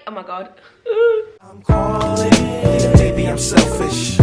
oh my god. I'm calling, baby, I'm selfish.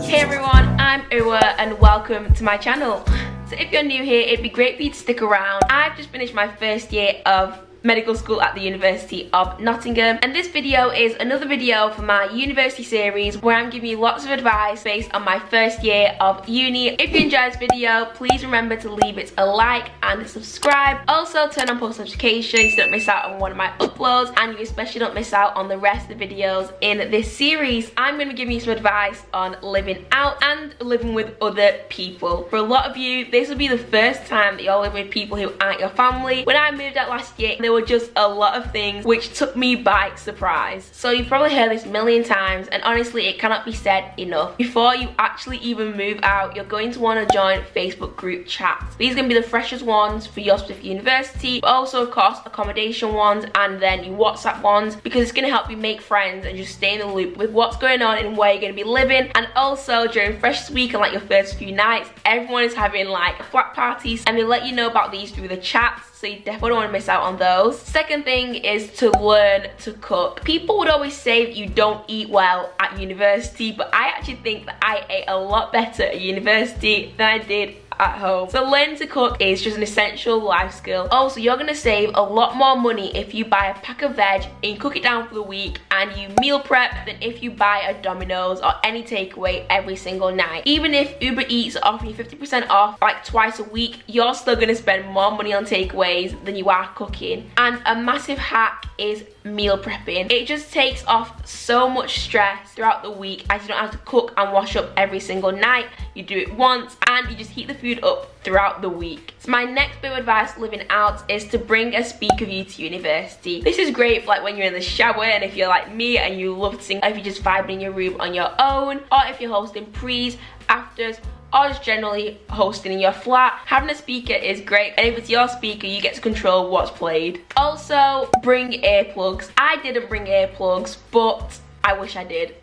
Hey everyone, I'm Uwa and welcome to my channel. So if you're new here, it'd be great for you to stick around. I've just finished my first year of medical school at the University of Nottingham, and this video is another video for my university series where I'm giving you lots of advice based on my first year of uni. If you enjoyed this video, please remember to leave it a like and subscribe. Also turn on post notifications so you don't miss out on one of my uploads, and you especially don't miss out on the rest of the videos in this series. I'm going to be giving you some advice on living out and living with other people. For a lot of you, this will be the first time that you're living with people who aren't your family. When I moved out last year, there were just a lot of things which took me by surprise. So you've probably heard this a million times, and honestly it cannot be said enough. Before you actually even move out, you're going to want to join Facebook group chats. These are going to be the freshest ones for your specific university, but also of course accommodation ones, and then your WhatsApp ones, because it's going to help you make friends and just stay in the loop with what's going on and where you're going to be living. And also during freshest week and like your first few nights, everyone is having like flat parties, and they let you know about these through the chats, so you definitely don't want to miss out on those. Second thing is to learn to cook. People would always say that you don't eat well at university, but I actually think that I ate a lot better at university than I did at home. So learning to cook is just an essential life skill. Also, you're gonna save a lot more money if you buy a pack of veg and you cook it down for the week and you meal prep than if you buy a Domino's or any takeaway every single night. Even if Uber Eats are offering you 50% off like twice a week, you're still gonna spend more money on takeaways than you are cooking. And a massive hack is meal prepping. It just takes off so much stress throughout the week, as you don't have to cook and wash up every single night. You do it once and you just heat the food up throughout the week. So my next bit of advice living out is to bring a speaker view to university. This is great for like when you're in the shower, and if you're like me and you love to sing, if you're just vibing in your room on your own, or if you're hosting pre's, afters, or just generally hosting in your flat. Having a speaker is great, and if it's your speaker, you get to control what's played. Also, bring earplugs. I didn't bring earplugs, but I wish I did.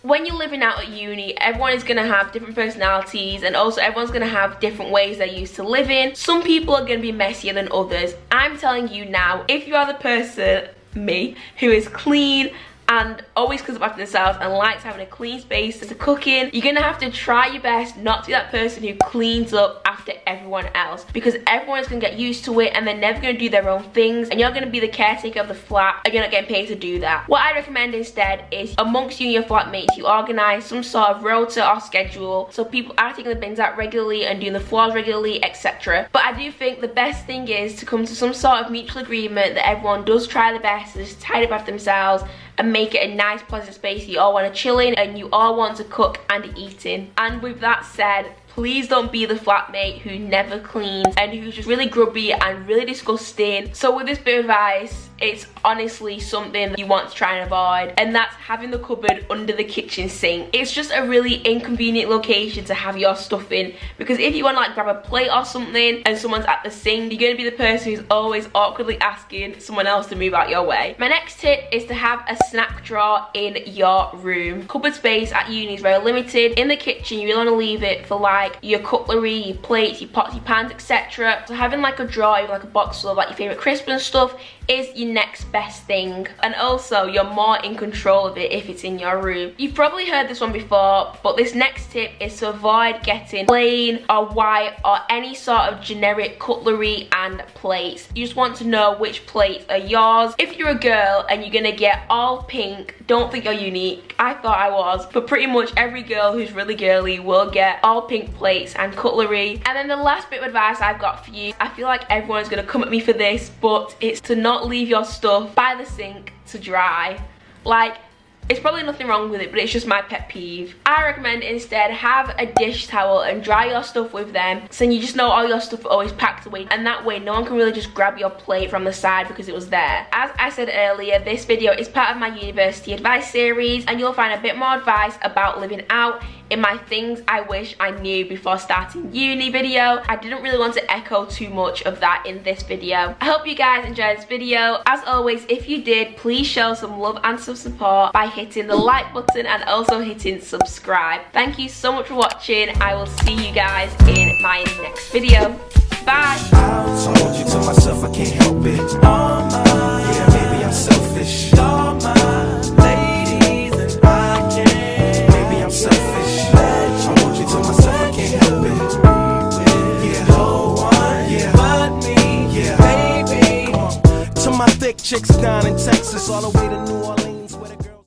When you're living out at uni, everyone is going to have different personalities, and also everyone's going to have different ways they're used to living. Some people are going to be messier than others. I'm telling you now, if you are the person, me, who is clean and always cleans up after themselves and likes having a clean space to cook in, you're gonna have to try your best not to be that person who cleans up after everyone else, because everyone's gonna get used to it and they're never gonna do their own things, and you're gonna be the caretaker of the flat and you're not getting paid to do that. What I recommend instead is amongst you and your flatmates, you organise some sort of rota or schedule, so people are taking the bins out regularly and doing the floors regularly, etc. But I do think the best thing is to come to some sort of mutual agreement that everyone does try the best to just tidy up after themselves and make it a nice pleasant space you all want to chill in and you all want to cook and eat in. And with that said, please don't be the flatmate who never cleans and who's just really grubby and really disgusting. So with this bit of advice, it's honestly something you want to try and avoid, and that's having the cupboard under the kitchen sink. It's just a really inconvenient location to have your stuff in, because if you want to like grab a plate or something and someone's at the sink, you're going to be the person who's always awkwardly asking someone else to move out your way. My next tip is to have a snack drawer in your room. Cupboard space at uni is very limited. In the kitchen, you really want to leave it for like your cutlery, your plates, your pots, your pans, etc. So having like a drawer, like a box full of like your favourite crisps and stuff is your next best thing, and also you're more in control of it if it's in your room. You've probably heard this one before, but this next tip is to avoid getting plain or white or any sort of generic cutlery and plates. You just want to know which plates are yours. If you're a girl and you're gonna get all pink, don't think you're unique. I thought I was, but pretty much every girl who's really girly will get all pink plates and cutlery. And then the last bit of advice I've got for you, I feel like everyone's gonna come at me for this, but it's to not leave your stuff by the sink to dry. Like, it's probably nothing wrong with it, but it's just my pet peeve. I recommend instead have a dish towel and dry your stuff with them, so you just know all your stuff are always packed away, and that way no one can really just grab your plate from the side because it was there. As I said earlier, this video is part of my university advice series, and you'll find a bit more advice about living out in my things I wish I knew before starting uni video. I didn't really want to echo too much of that in this video. I hope you guys enjoyed this video. As always, if you did, please show some love and some support by hitting the like button and also hitting subscribe. Thank you so much for watching. I will see you guys in my next video. Bye. I told you to myself I can't help it. Yeah, maybe I'm selfish. Thick chicks down in Texas, all the way to New Orleans.